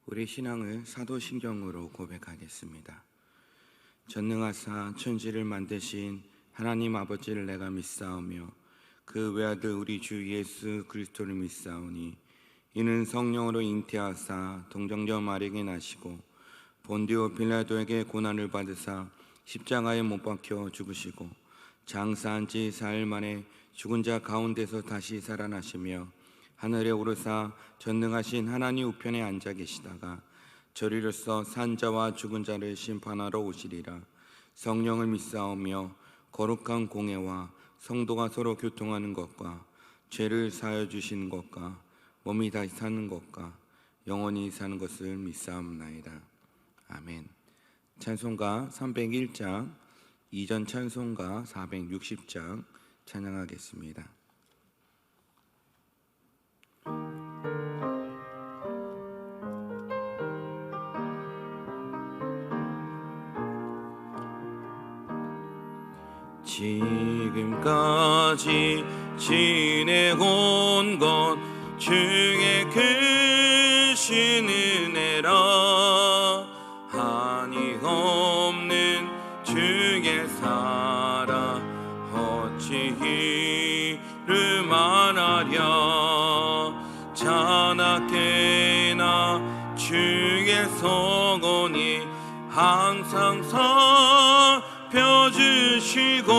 우리 신앙을 사도신경으로 고백하겠습니다. 전능하사 천지를 만드신 하나님 아버지를 내가 믿사오며 그 외아들 우리 주 예수 그리스도를 믿사오니 이는 성령으로 잉태하사 동정녀 마리아에게 나시고 본디오 빌라도에게 고난을 받으사 십자가에 못 박혀 죽으시고 장사한 지 사흘 만에 죽은 자 가운데서 다시 살아나시며 하늘에 오르사 전능하신 하나님 우편에 앉아 계시다가 저리로서 산 자와 죽은 자를 심판하러 오시리라. 성령을 믿사오며 거룩한 공회와 성도가 서로 교통하는 것과 죄를 사하여 주시는 것과 몸이 다시 사는 것과 영원히 사는 것을 믿사옵나이다. 아멘. 찬송가 301장, 이전 찬송가 460장 찬양하겠습니다. 지금까지 지내온 것 주의 크신 은혜라. 한이 없는 주의 사랑 어찌 이를 말하랴. 자나깨나 주의 성원이 항상 살펴주시고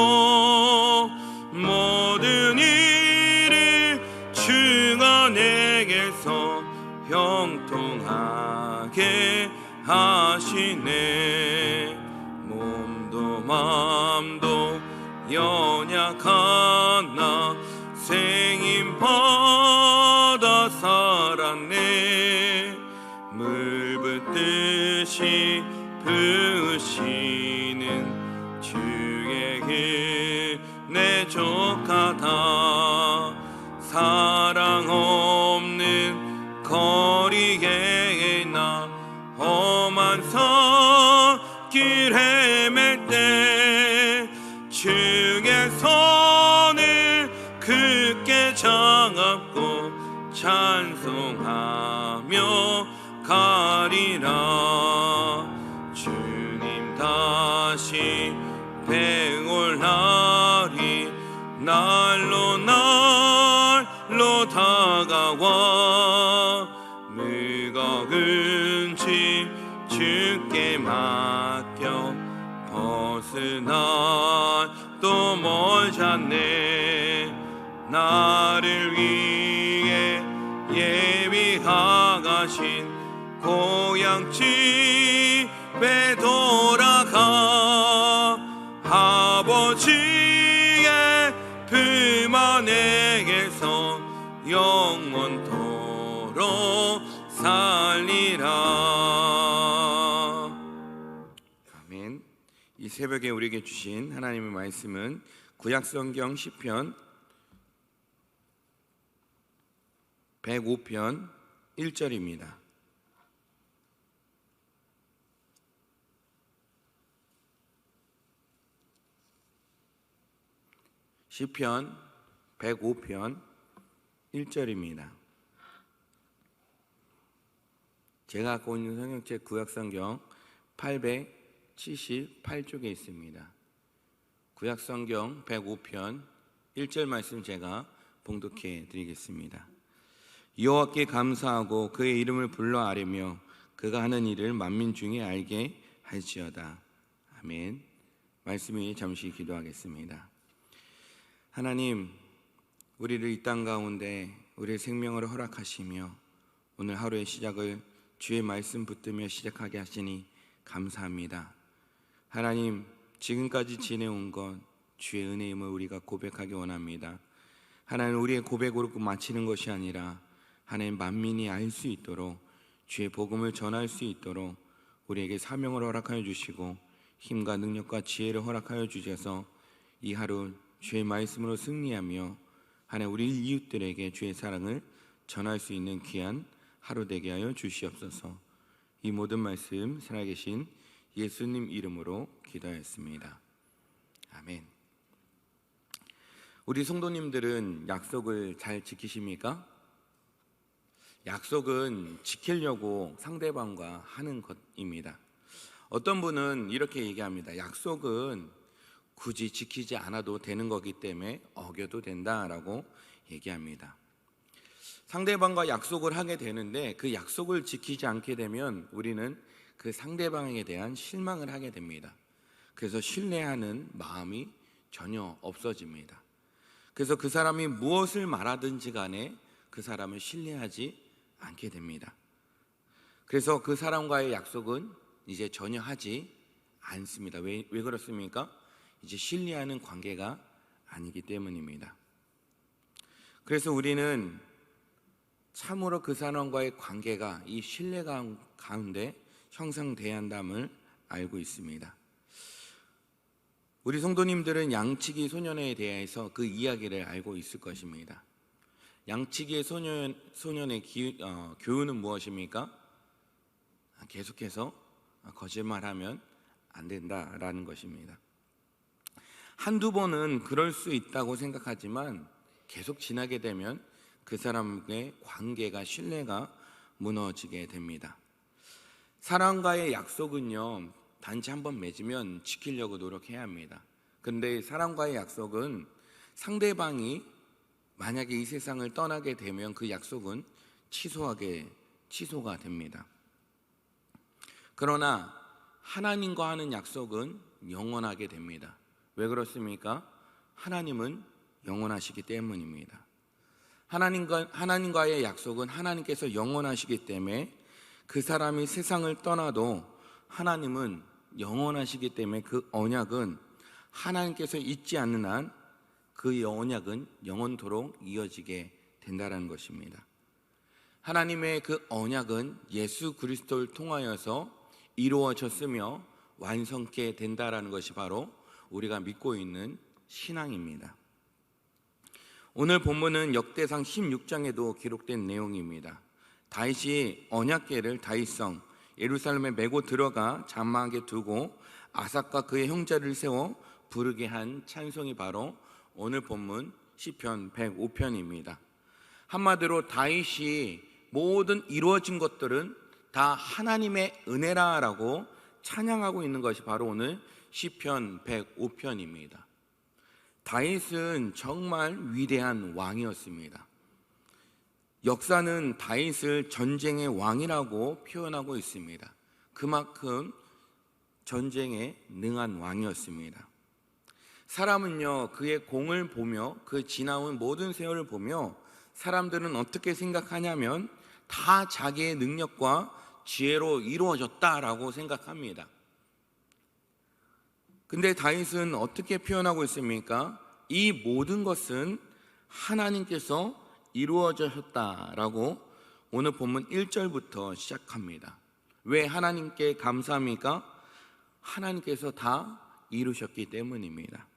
모든 일을 주가 내게서 형통하게 하시네. 몸도 맘도 연약한 나 생임 받아 살았네. 물 붓듯이 부으시는 주의 은혜 족하다. 사랑 없는 거리에 나 험한 손길 헤맬 때 주의 손을 굳게 잡고 찬송하며 가리라. 주님 다시 배올 날이 날로 다가와 무거운 짐 주께 맡겨 벗은 날도 멀잖네. 나를 위해 예비하신 고향 집에 돌아가 아버지의 품 안에서 영원토록 살리라. 아멘. 이 새벽에 우리에게 주신 하나님의 말씀은 구약성경 시편 105편 1절입니다. 시편 105편 1절입니다. 제가 갖고 있는 성경책 구약성경 878쪽에 있습니다. 구약성경 105편 1절 말씀 제가 봉독해 드리겠습니다. 여호와께 감사하고 그의 이름을 불러 아뢰며 그가 하는 일을 만민 중에 알게 할지어다. 아멘. 말씀 위에 잠시 기도하겠습니다. 하나님, 우리를 이 땅 가운데 우리의 생명을 허락하시며 오늘 하루의 시작을 주의 말씀 붙들며 시작하게 하시니 감사합니다. 하나님, 지금까지 지내온 것 주의 은혜임을 우리가 고백하기 원합니다. 하나님, 우리의 고백으로 마치는 것이 아니라 하나님 만민이 알 수 있도록 주의 복음을 전할 수 있도록 우리에게 사명을 허락하여 주시고 힘과 능력과 지혜를 허락하여 주셔서 이 하루 주의 말씀으로 승리하며 하나님 우리 이웃들에게 주의 사랑을 전할 수 있는 귀한 하루 되게 하여 주시옵소서. 이 모든 말씀 살아계신 예수님 이름으로 기도하였습니다. 아멘. 우리 성도님들은 약속을 잘 지키십니까? 약속은 지키려고 상대방과 하는 것입니다. 어떤 분은 이렇게 얘기합니다. 약속은 굳이 지키지 않아도 되는 거기 때문에 어겨도 된다라고 얘기합니다. 상대방과 약속을 하게 되는데 그 약속을 지키지 않게 되면 우리는 그 상대방에 대한 실망을 하게 됩니다. 그래서 신뢰하는 마음이 전혀 없어집니다. 그래서 그 사람이 무엇을 말하든지 간에 그 사람을 신뢰하지 않게 됩니다. 그래서 그 사람과의 약속은 이제 전혀 하지 않습니다. 왜 그렇습니까? 이제 신뢰하는 관계가 아니기 때문입니다. 그래서 우리는 참으로 그 사람과의 관계가 이 신뢰감 가운데 형성돼야 한다음을 알고 있습니다. 우리 성도님들은 양치기 소년에 대해서 그 이야기를 알고 있을 것입니다. 양치기의 소년의 교훈은 무엇입니까? 계속해서 거짓말하면 안 된다라는 것입니다. 한두 번은 그럴 수 있다고 생각하지만 계속 지나게 되면 그 사람의 관계가 신뢰가 무너지게 됩니다. 사람과의 약속은요, 단지 한번 맺으면 지키려고 노력해야 합니다. 그런데 사람과의 약속은 상대방이 만약에 이 세상을 떠나게 되면 그 약속은 취소가 됩니다. 그러나 하나님과 하는 약속은 영원하게 됩니다. 왜 그렇습니까? 하나님은 영원하시기 때문입니다. 하나님과의 약속은 하나님께서 영원하시기 때문에 그 사람이 세상을 떠나도 하나님은 영원하시기 때문에 그 언약은 하나님께서 잊지 않는 한 그 언약은 영원토록 이어지게 된다는 것입니다. 하나님의 그 언약은 예수 그리스도를 통하여서 이루어졌으며 완성케 된다라는 것이 바로 우리가 믿고 있는 신앙입니다. 오늘 본문은 역대상 16장에도 기록된 내용입니다. 다윗이 언약궤를 다윗성 예루살렘에 메고 들어가 장막에 두고 아삭과 그의 형제를 세워 부르게 한 찬송이 바로 오늘 본문 시편 105편입니다. 한마디로 다윗이 모든 이루어진 것들은 다 하나님의 은혜라라고 찬양하고 있는 것이 바로 오늘 시편 105편입니다. 다윗은 정말 위대한 왕이었습니다. 역사는 다윗을 전쟁의 왕이라고 표현하고 있습니다. 그만큼 전쟁에 능한 왕이었습니다. 사람은요, 그의 공을 보며 그 지나온 모든 세월을 보며 사람들은 어떻게 생각하냐면 다 자기의 능력과 지혜로 이루어졌다라고 생각합니다. 근데 다윗은 어떻게 표현하고 있습니까? 이 모든 것은 하나님께서 이루어졌다라고 오늘 본문 1절부터 시작합니다. 왜 하나님께 감사합니까? 하나님께서 다 이루셨기 때문입니다.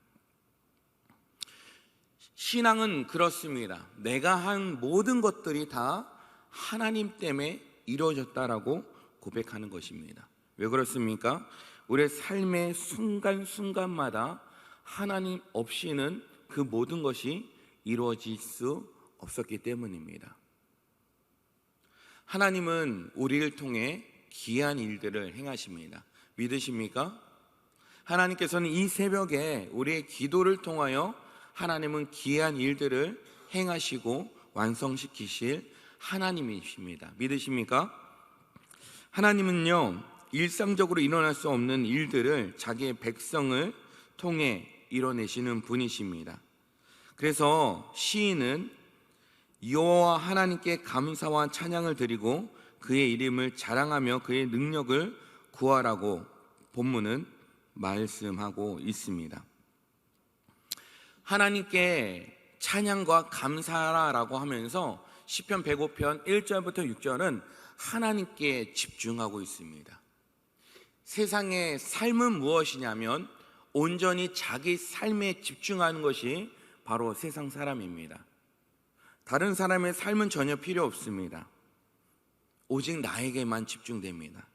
신앙은 그렇습니다. 내가 한 모든 것들이 다 하나님 때문에 이루어졌다라고 고백하는 것입니다. 왜 그렇습니까? 우리의 삶의 순간순간마다 하나님 없이는 그 모든 것이 이루어질 수 없었기 때문입니다. 하나님은 우리를 통해 기이한 일들을 행하십니다. 믿으십니까? 하나님께서는 이 새벽에 우리의 기도를 통하여 하나님은 기이한 일들을 행하시고 완성시키실 하나님이십니다. 믿으십니까? 하나님은요, 일상적으로 일어날 수 없는 일들을 자기의 백성을 통해 이뤄내시는 분이십니다. 그래서 시인은 여호와 하나님께 감사와 찬양을 드리고 그의 이름을 자랑하며 그의 능력을 구하라고 본문은 말씀하고 있습니다. 하나님께 찬양과 감사라고 하면서 시편 105편 1절부터 6절은 하나님께 집중하고 있습니다. 세상의 삶은 무엇이냐면 온전히 자기 삶에 집중하는 것이 바로 세상 사람입니다. 다른 사람의 삶은 전혀 필요 없습니다. 오직 나에게만 집중됩니다.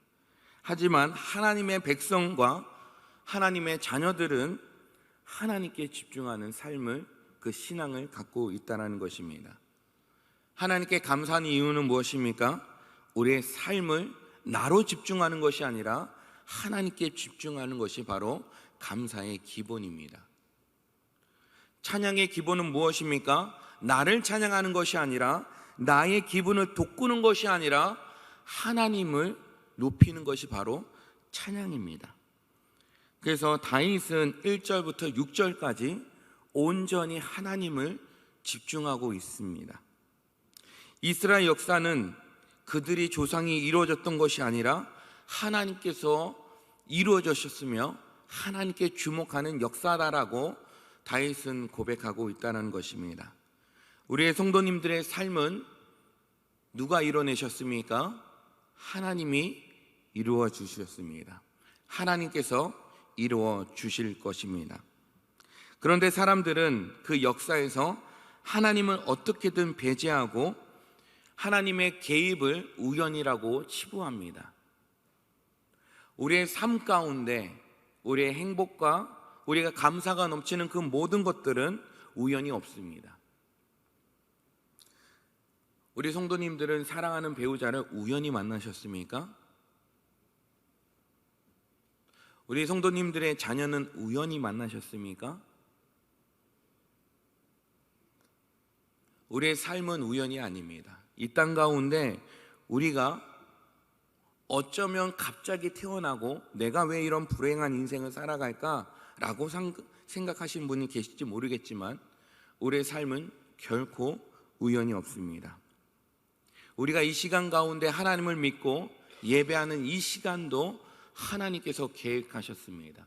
하지만 하나님의 백성과 하나님의 자녀들은 하나님께 집중하는 삶을, 그 신앙을 갖고 있다는 것입니다. 하나님께 감사하는 이유는 무엇입니까? 우리의 삶을 나로 집중하는 것이 아니라 하나님께 집중하는 것이 바로 감사의 기본입니다. 찬양의 기본은 무엇입니까? 나를 찬양하는 것이 아니라, 나의 기분을 돋구는 것이 아니라 하나님을 높이는 것이 바로 찬양입니다. 그래서 다윗은 1절부터 6절까지 온전히 하나님을 집중하고 있습니다. 이스라엘 역사는 그들이 조상이 이루어졌던 것이 아니라 하나님께서 이루어졌으며 하나님께 주목하는 역사다라고 다윗은 고백하고 있다는 것입니다. 우리의 성도님들의 삶은 누가 이뤄내셨습니까? 하나님이 이루어 주셨습니다. 하나님께서 이루어 주실 것입니다. 그런데 사람들은 그 역사에서 하나님을 어떻게든 배제하고 하나님의 개입을 우연이라고 치부합니다. 우리의 삶 가운데 우리의 행복과 우리가 감사가 넘치는 그 모든 것들은 우연이 없습니다. 우리 성도님들은 사랑하는 배우자를 우연히 만나셨습니까? 우리 성도님들의 자녀는 우연히 만나셨습니까? 우리의 삶은 우연이 아닙니다. 이 땅 가운데 우리가 어쩌면 갑자기 태어나고 내가 왜 이런 불행한 인생을 살아갈까라고 생각하신 분이 계실지 모르겠지만 우리의 삶은 결코 우연이 없습니다. 우리가 이 시간 가운데 하나님을 믿고 예배하는 이 시간도 하나님께서 계획하셨습니다.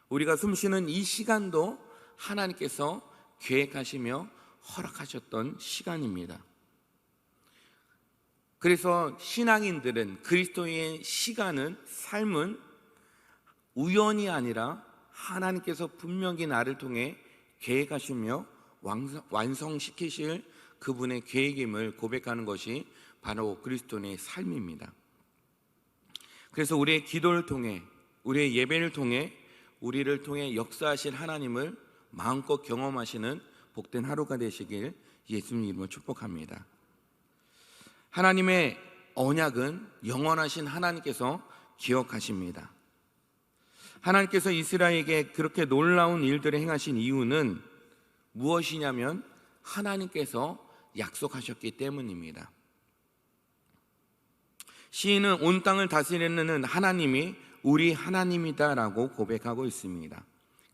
우리가 숨쉬는 이 시간도 하나님께서 계획하시며 허락하셨던 시간입니다. 그래서 신앙인들은 그리스도의 시간은, 삶은 우연이 아니라 하나님께서 분명히 나를 통해 계획하시며 완성시키실 그분의 계획임을 고백하는 것이 바로 그리스도인의 삶입니다. 그래서 우리의 기도를 통해, 우리의 예배를 통해, 우리를 통해 역사하실 하나님을 마음껏 경험하시는 복된 하루가 되시길 예수님 이름으로 축복합니다. 하나님의 언약은 영원하신 하나님께서 기억하십니다. 하나님께서 이스라엘에게 그렇게 놀라운 일들을 행하신 이유는 무엇이냐면 하나님께서 약속하셨기 때문입니다. 시인은 온 땅을 다스리는 하나님이 우리 하나님이다라고 고백하고 있습니다.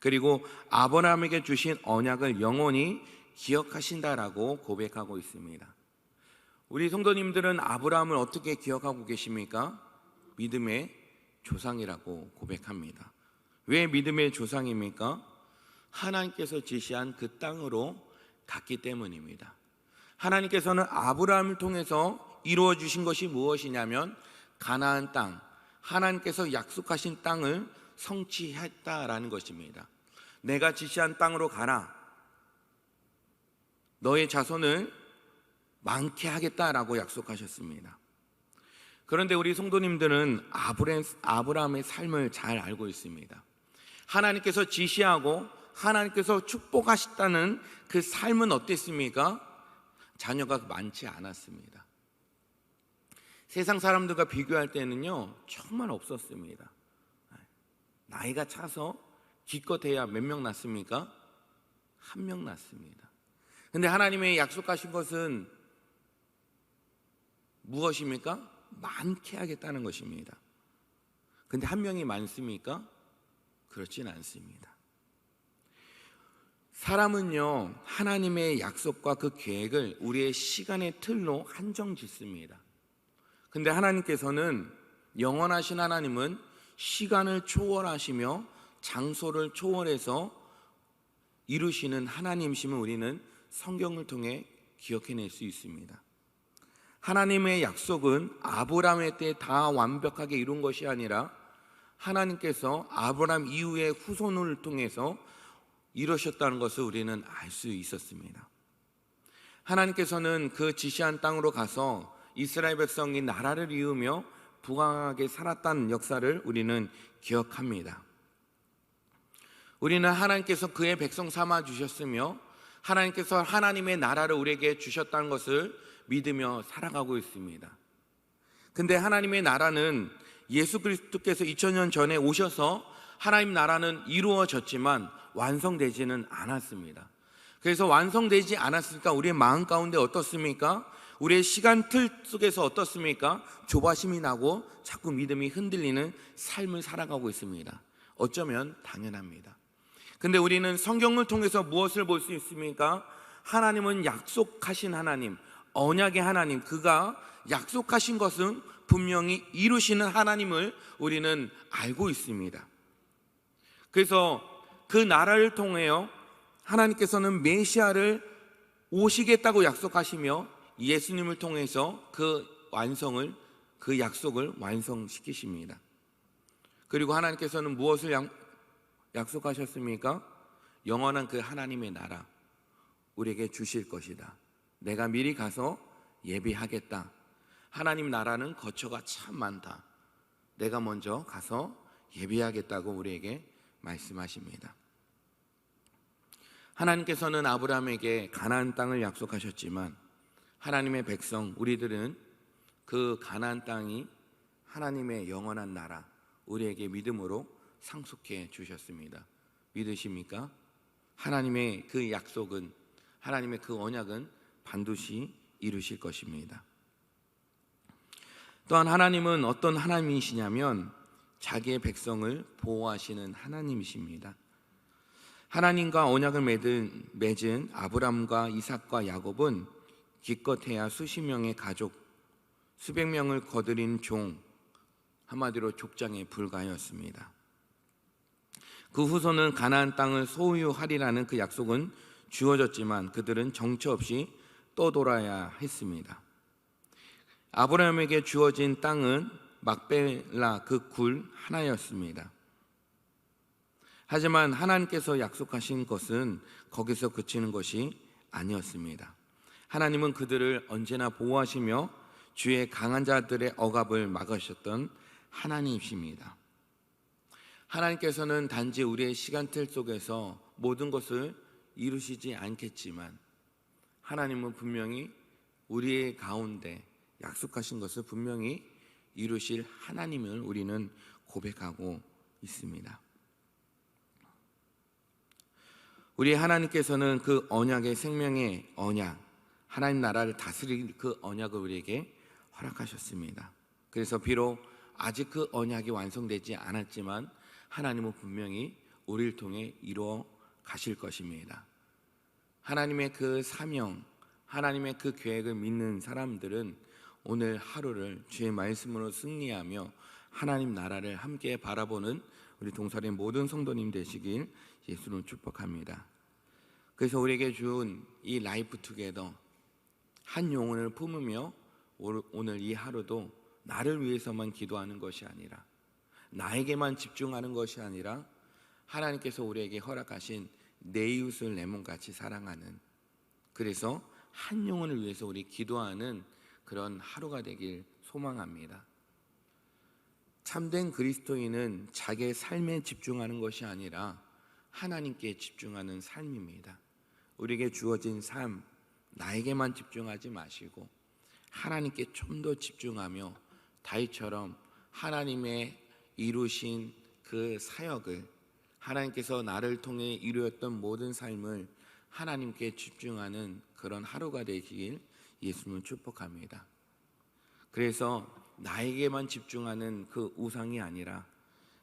그리고 아브라함에게 주신 언약을 영원히 기억하신다라고 고백하고 있습니다. 우리 성도님들은 아브라함을 어떻게 기억하고 계십니까? 믿음의 조상이라고 고백합니다. 왜 믿음의 조상입니까? 하나님께서 지시한 그 땅으로 갔기 때문입니다. 하나님께서는 아브라함을 통해서 이루어 주신 것이 무엇이냐면 가나안 땅, 하나님께서 약속하신 땅을 성취했다라는 것입니다. 내가 지시한 땅으로 가라, 너의 자손을 많게 하겠다라고 약속하셨습니다. 그런데 우리 성도님들은 아브라함의 삶을 잘 알고 있습니다. 하나님께서 지시하고 하나님께서 축복하셨다는 그 삶은 어땠습니까? 자녀가 많지 않았습니다. 세상 사람들과 비교할 때는요 정말 없었습니다. 나이가 차서 기껏해야 몇 명 낳습니까? 한 명 낳습니다. 근데 하나님의 약속하신 것은 무엇입니까? 많게 하겠다는 것입니다. 근데 한 명이 많습니까? 그렇진 않습니다. 사람은요 하나님의 약속과 그 계획을 우리의 시간의 틀로 한정 짓습니다. 근데 하나님께서는, 영원하신 하나님은 시간을 초월하시며 장소를 초월해서 이루시는 하나님이심을 우리는 성경을 통해 기억해낼 수 있습니다. 하나님의 약속은 아브라함의 때 다 완벽하게 이룬 것이 아니라 하나님께서 아브라함 이후의 후손을 통해서 이루셨다는 것을 우리는 알 수 있었습니다. 하나님께서는 그 지시한 땅으로 가서 이스라엘 백성이 나라를 이루며 부강하게 살았다는 역사를 우리는 기억합니다. 우리는 하나님께서 그의 백성 삼아 주셨으며 하나님께서 하나님의 나라를 우리에게 주셨다는 것을 믿으며 살아가고 있습니다. 근데 하나님의 나라는 예수 그리스도께서 2000년 전에 오셔서 하나님 나라는 이루어졌지만 완성되지는 않았습니다. 그래서 완성되지 않았으니까 우리의 마음 가운데 어떻습니까? 우리의 시간 틀 속에서 어떻습니까? 조바심이 나고 자꾸 믿음이 흔들리는 삶을 살아가고 있습니다. 어쩌면 당연합니다. 근데 우리는 성경을 통해서 무엇을 볼 수 있습니까? 하나님은 약속하신 하나님, 언약의 하나님, 그가 약속하신 것은 분명히 이루시는 하나님을 우리는 알고 있습니다. 그래서 그 나라를 통하여 하나님께서는 메시아를 오시겠다고 약속하시며 예수님을 통해서 그 약속을 완성시키십니다. 그리고 하나님께서는 무엇을 약속하셨습니까? 영원한 그 하나님의 나라 우리에게 주실 것이다. 내가 미리 가서 예비하겠다. 하나님 나라는 거처가 참 많다. 내가 먼저 가서 예비하겠다고 우리에게 말씀하십니다. 하나님께서는 아브라함에게 가나안 땅을 약속하셨지만 하나님의 백성 우리들은 그 가나안 땅이 하나님의 영원한 나라 우리에게 믿음으로 상속해 주셨습니다. 믿으십니까? 하나님의 그 약속은, 하나님의 그 언약은 반드시 이루실 것입니다. 또한 하나님은 어떤 하나님이시냐면 자기의 백성을 보호하시는 하나님이십니다. 하나님과 언약을 맺은 아브람과 이삭과 야곱은 기껏해야 수십 명의 가족, 수백 명을 거느린 종, 한마디로 족장에 불과하였습니다. 그 후손은 가나안 땅을 소유하리라는 그 약속은 주어졌지만 그들은 정처 없이 떠돌아야 했습니다. 아브라함에게 주어진 땅은 막벨라 그 굴 하나였습니다. 하지만 하나님께서 약속하신 것은 거기서 그치는 것이 아니었습니다. 하나님은 그들을 언제나 보호하시며 주의 강한 자들의 억압을 막으셨던 하나님이십니다. 하나님께서는 단지 우리의 시간틀 속에서 모든 것을 이루시지 않겠지만 하나님은 분명히 우리의 가운데 약속하신 것을 분명히 이루실 하나님을 우리는 고백하고 있습니다. 우리 하나님께서는 그 언약의 생명의 언약, 하나님 나라를 다스릴 그 언약을 우리에게 허락하셨습니다. 그래서 비록 아직 그 언약이 완성되지 않았지만 하나님은 분명히 우리를 통해 이루어 가실 것입니다. 하나님의 그 사명, 하나님의 그 계획을 믿는 사람들은 오늘 하루를 주의 말씀으로 승리하며 하나님 나라를 함께 바라보는 우리 동사의 모든 성도님 되시길 예수는 축복합니다. 그래서 우리에게 준 이 라이프 투게더 한 영혼을 품으며 오늘 이 하루도 나를 위해서만 기도하는 것이 아니라 나에게만 집중하는 것이 아니라 하나님께서 우리에게 허락하신 내 이웃을 내 몸같이 사랑하는, 그래서 한 영혼을 위해서 우리 기도하는 그런 하루가 되길 소망합니다. 참된 그리스도인은 자기의 삶에 집중하는 것이 아니라 하나님께 집중하는 삶입니다. 우리에게 주어진 삶, 나에게만 집중하지 마시고 하나님께 좀 더 집중하며 다윗처럼 하나님의 이루신 그 사역을, 하나님께서 나를 통해 이루었던 모든 삶을 하나님께 집중하는 그런 하루가 되길 예수님은 축복합니다. 그래서 나에게만 집중하는 그 우상이 아니라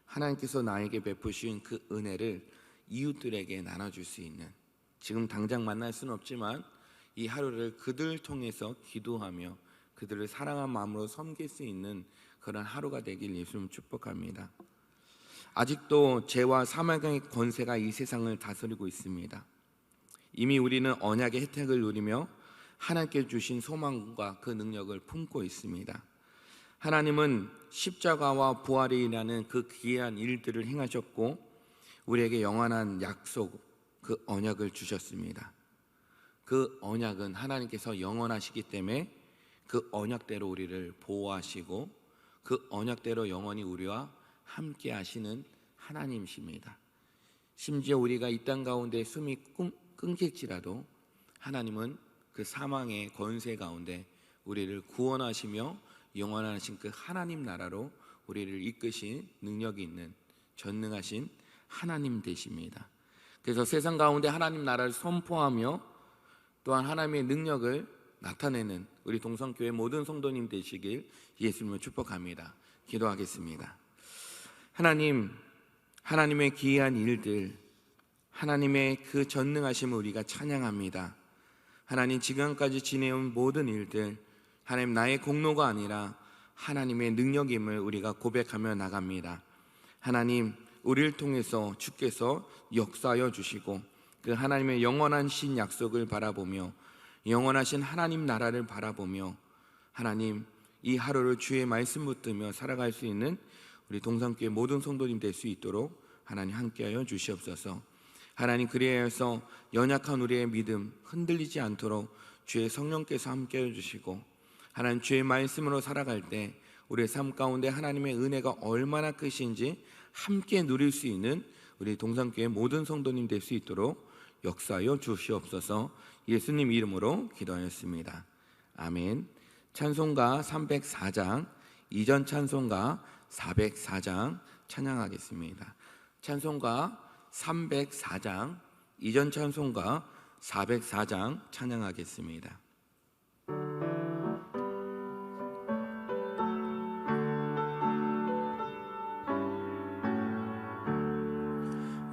하나님께서 나에게 베푸신 그 은혜를 이웃들에게 나눠줄 수 있는, 지금 당장 만날 수는 없지만 이 하루를 그들 통해서 기도하며 그들을 사랑한 마음으로 섬길 수 있는 그런 하루가 되길 예수님 축복합니다. 아직도 죄와 사망의 권세가 이 세상을 다스리고 있습니다. 이미 우리는 언약의 혜택을 누리며 하나님께 주신 소망과 그 능력을 품고 있습니다. 하나님은 십자가와 부활이라는 그 귀한 일들을 행하셨고 우리에게 영원한 약속, 그 언약을 주셨습니다. 그 언약은 하나님께서 영원하시기 때문에 그 언약대로 우리를 보호하시고 그 언약대로 영원히 우리와 함께 하시는 하나님이십니다. 심지어 우리가 이 땅 가운데 숨이 끊길지라도 하나님은 그 사망의 권세 가운데 우리를 구원하시며 영원하신 그 하나님 나라로 우리를 이끄신 능력이 있는 전능하신 하나님 되십니다. 그래서 세상 가운데 하나님 나라를 선포하며 또한 하나님의 능력을 나타내는 우리 동성교회 모든 성도님 되시길 예수님을 축복합니다. 기도하겠습니다. 하나님, 하나님의 기이한 일들, 하나님의 그 전능하심을 우리가 찬양합니다. 하나님, 지금까지 지내온 모든 일들, 하나님 나의 공로가 아니라 하나님의 능력임을 우리가 고백하며 나갑니다. 하나님, 우리를 통해서 주께서 역사하여 주시고 그 하나님의 영원한 신 약속을 바라보며 영원하신 하나님 나라를 바라보며 하나님, 이 하루를 주의 말씀 붙들며 살아갈 수 있는 우리 동산교회 모든 성도님 될 수 있도록 하나님 함께하여 주시옵소서. 하나님, 그리하여서 연약한 우리의 믿음 흔들리지 않도록 주의 성령께서 함께해 주시고 하나님, 주의 말씀으로 살아갈 때 우리의 삶 가운데 하나님의 은혜가 얼마나 크신지 함께 누릴 수 있는 우리 동산교회 모든 성도님 될 수 있도록 역사하여 주시옵소서. 예수님 이름으로 기도하였습니다. 아멘. 찬송가 304장, 이전 찬송가 404장 찬양하겠습니다. 찬송가 304장, 이전 찬송가 404장 찬양하겠습니다.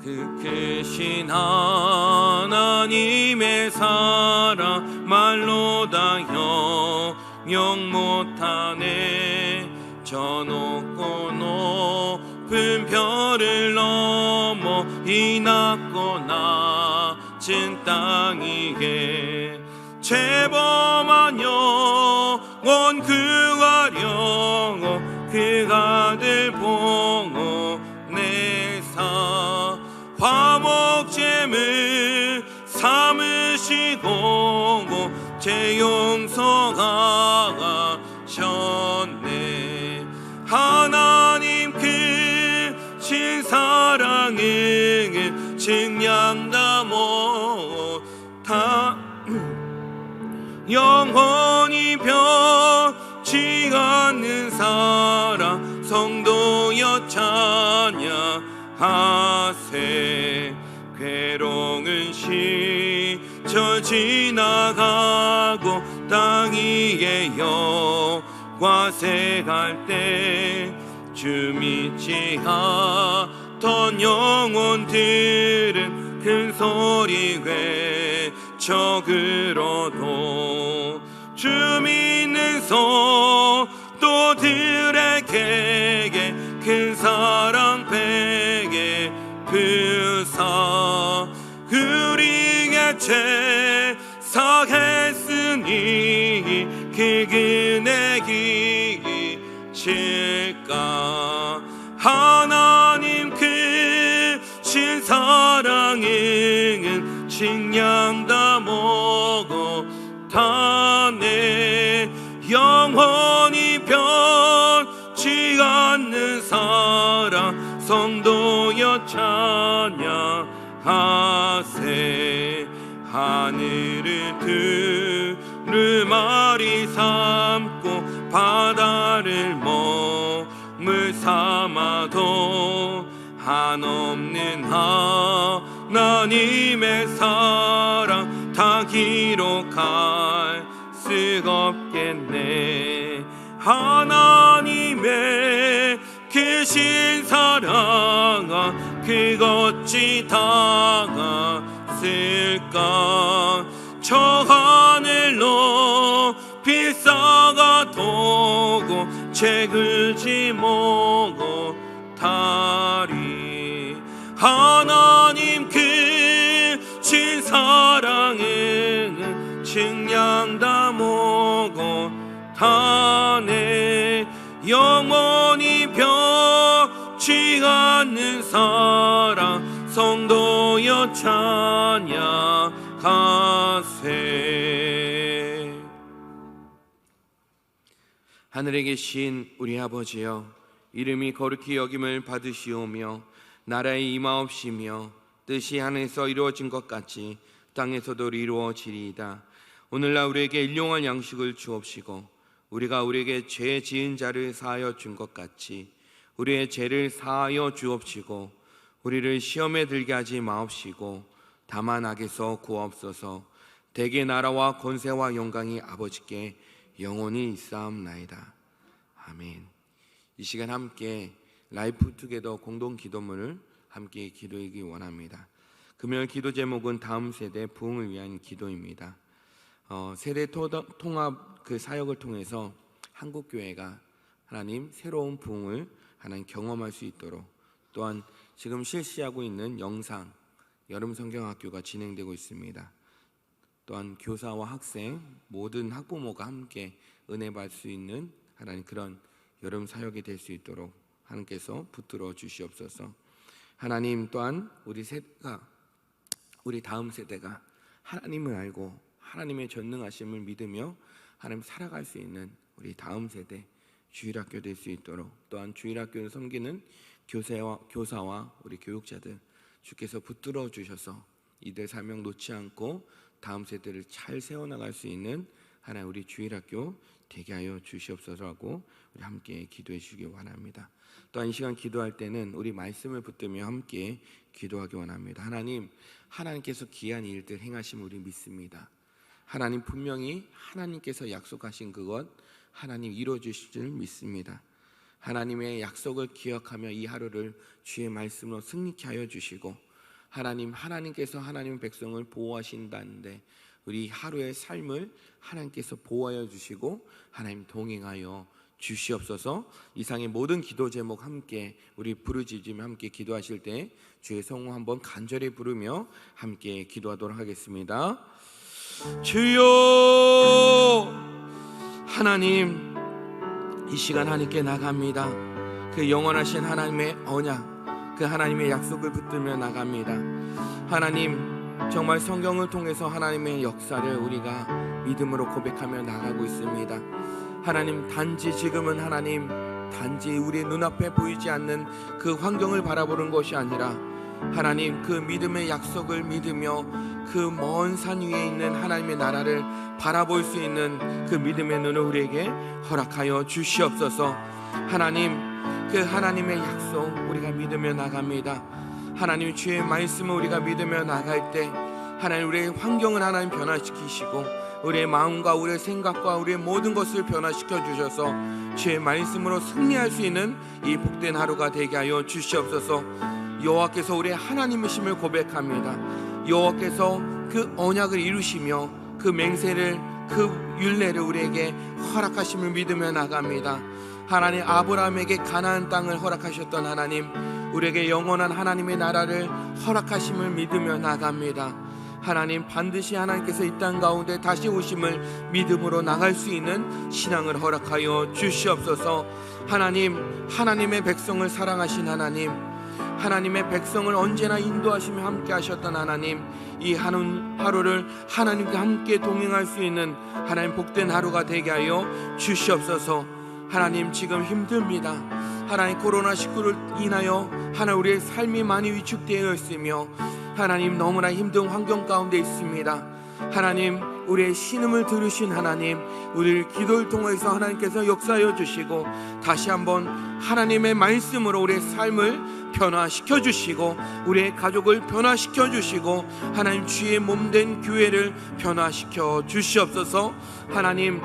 그 크신 하나님의 사랑 말로 다 형용 못하네. 저 높고 높은 별을 넘어 이 낮고 낮은 땅 위에 죄범한 영혼 구하려고 그 아들 봉헌내사 화목제물 삼으시고 죄 용서하셨네. 하나님 크신 사랑은 증량다 못하 영원히 변치 않는 사랑 성도여 찬양하세. 괴로운 시절 지나가고 땅 위에 영과세 갈 때 주 믿지 않던 영혼들은 큰 소리 외쳐 그러도 주 믿는 성도들에게 큰 사랑 베푸사 우리의 죄 사했으니 그 은혜 기실까. 하나님 크신 사랑은 증량다 못하네. 영원히 변치 않는 사랑 성도여 찬양하세. 하늘을 두루마리 삼고 바다를 몸을 삼아도 한없는 하나님의 사랑 다 기록할 수 없겠네. 하나님의 크신 사랑아 그것이 다갔을까. 저 하늘로 비싸가도고 채굴지 못하리. 하나님 크신 사랑은 증량다 못하네. 영원히 변치 않는 사랑 성도여 찬양하세. 하늘에 계신 우리 아버지여, 이름이 거룩히 여김을 받으시오며 나라의 임하옵시며 뜻이 하늘에서 이루어진 것 같이 땅에서도 이루어지리이다. 오늘날 우리에게 일용할 양식을 주옵시고 우리가 우리에게 죄 지은 자를 사하여 준 것 같이 우리의 죄를 사하여 주옵시고 우리를 시험에 들게 하지 마옵시고 다만 악에서 구하옵소서. 대개 나라와 권세와 영광이 아버지께 영원히 있사옵나이다. 아멘. 이 시간 함께 라이프 투게더 공동 기도문을 함께 기도하기 원합니다. 금요일 기도 제목은 다음 세대 부흥을 위한 기도입니다. 세대 통합 그 사역을 통해서 한국 교회가 하나님 새로운 부흥을 하나님 경험할 수 있도록, 또한 지금 실시하고 있는 영상 여름 성경학교가 진행되고 있습니다. 또한 교사와 학생 모든 학부모가 함께 은혜 받을 수 있는 하나님 그런 여름 사역이 될 수 있도록 하나님께서 붙들어 주시옵소서. 하나님 또한 우리 다음 세대가 하나님을 알고 하나님의 전능하심을 믿으며 하나님 살아갈 수 있는 우리 다음 세대 주일학교 될 수 있도록, 또한 주일학교를 섬기는 교사와 우리 교육자들 주께서 붙들어 주셔서 이들 사명 놓지 않고 다음 세대를 잘 세워나갈 수 있는 하나님 우리 주일학교 되게 하여 주시옵소서라고 우리 함께 기도해 주시기 원합니다. 또한 이 시간 기도할 때는 우리 말씀을 붙들며 함께 기도하기 원합니다. 하나님께서 귀한 일들 행하심을 우리 믿습니다. 하나님 분명히 하나님께서 약속하신 그것 하나님 이루어 주실 줄 믿습니다. 하나님의 약속을 기억하며 이 하루를 주의 말씀으로 승리케 하여 주시고, 하나님께서 하나님의 백성을 보호하신다는데 우리 하루의 삶을 하나님께서 보호하여 주시고 하나님 동행하여 주시옵소서. 이상의 모든 기도 제목 함께 우리 부르짖으며 함께 기도하실 때 주의 성호 한번 간절히 부르며 함께 기도하도록 하겠습니다. 주여, 하나님 이 시간 하나님께 나갑니다. 그 영원하신 하나님의 언약, 그 하나님의 약속을 붙들며 나갑니다. 하나님 정말 성경을 통해서 하나님의 역사를 우리가 믿음으로 고백하며 나가고 있습니다. 하나님 단지 지금은 단지 우리 눈앞에 보이지 않는 그 환경을 바라보는 것이 아니라 하나님 그 믿음의 약속을 믿으며 그 먼 산 위에 있는 하나님의 나라를 바라볼 수 있는 그 믿음의 눈을 우리에게 허락하여 주시옵소서. 하나님 그 하나님의 약속 우리가 믿으며 나갑니다. 하나님 주의 말씀을 우리가 믿으며 나갈 때 하나님 우리의 환경을 하나님 변화시키시고 우리의 마음과 우리의 생각과 우리의 모든 것을 변화시켜 주셔서 주의 말씀으로 승리할 수 있는 이 복된 하루가 되게 하여 주시옵소서. 여호와께서 우리의 하나님이심을 고백합니다. 여호와께서 그 언약을 이루시며 그 맹세를 그 율례를 우리에게 허락하심을 믿으며 나갑니다. 하나님 아브라함에게 가나안 땅을 허락하셨던 하나님 우리에게 영원한 하나님의 나라를 허락하심을 믿으며 나갑니다. 하나님 반드시 하나님께서 이 땅 가운데 다시 오심을 믿음으로 나갈 수 있는 신앙을 허락하여 주시옵소서. 하나님의 백성을 사랑하신 하나님의 백성을 언제나 인도하시며 함께 하셨던 하나님, 이 하루를 하나님과 함께 동행할 수 있는 하나님 복된 하루가 되게 하여 주시옵소서. 하나님 지금 힘듭니다. 하나님 코로나19를 인하여 하나님 우리의 삶이 많이 위축되어 있으며 하나님 너무나 힘든 환경 가운데 있습니다. 하나님 우리의 신음을 들으신 하나님, 우리를 기도를 통해서 하나님께서 역사하여 주시고 다시 한번 하나님의 말씀으로 우리의 삶을 변화시켜 주시고 우리의 가족을 변화시켜 주시고 하나님 주의 몸된 교회를 변화시켜 주시옵소서. 하나님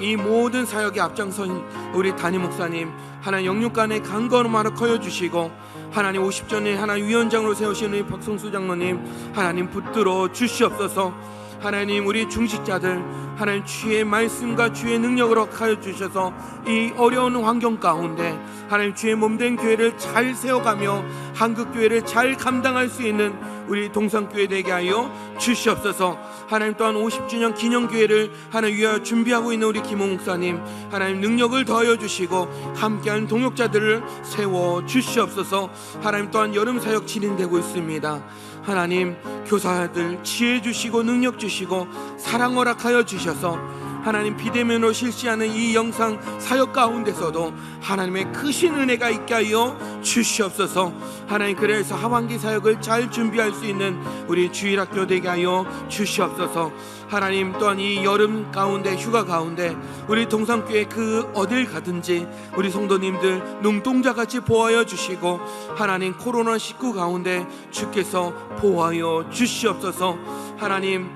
이 모든 사역에 앞장선 우리 담임 목사님 하나님 영육간의 강건함을 커여 주시고 하나님 50전에 하나님 위원장으로 세우신 우리 박성수 장로님 하나님 붙들어 주시옵소서. 하나님 우리 중직자들 하나님 주의 말씀과 주의 능력으로 하여 주셔서 이 어려운 환경 가운데 하나님 주의 몸된 교회를 잘 세워가며 한국교회를 잘 감당할 수 있는 우리 동산교회 되게 하여 주시옵소서. 하나님 또한 50주년 기념교회를 하나님 위하여 준비하고 있는 우리 김호 목사님 하나님 능력을 더하여 주시고 함께하는 동역자들을 세워 주시옵소서. 하나님 또한 여름사역 진행되고 있습니다. 하나님 교사들 지혜 주시고 능력 주시고 사랑 허락하여 주셔서 하나님 비대면으로 실시하는 이 영상 사역 가운데서도 하나님의 크신 은혜가 있게 하여 주시옵소서. 하나님, 그래서 하반기 사역을 잘 준비할 수 있는 우리 주일학교 되게 하여 주시옵소서. 하나님, 또한 이 여름 가운데, 휴가 가운데 우리 동산교회 그 어딜 가든지 우리 성도님들 눈동자같이 보호하여 주시고, 하나님 코로나19 가운데 주께서 보호하여 주시옵소서. 하나님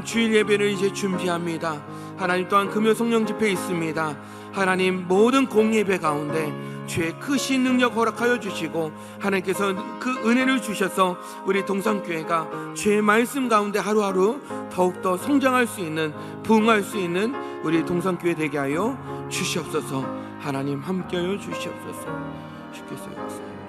주일 예배를 이제 준비합니다. 하나님, 또한 금요 성령 집회 있습니다. 하나님, 모든 공예배 가운데 주의 크신 능력 허락하여 주시고, 하나님께서 그 은혜를 주셔서 우리 동산교회가 주의 말씀 가운데 하루하루 더욱더 성장할 수 있는, 부흥할 수 있는 우리 동산교회 되게 하여 주시옵소서. 하나님 함께하여 주시옵소서. 주께서 역사하여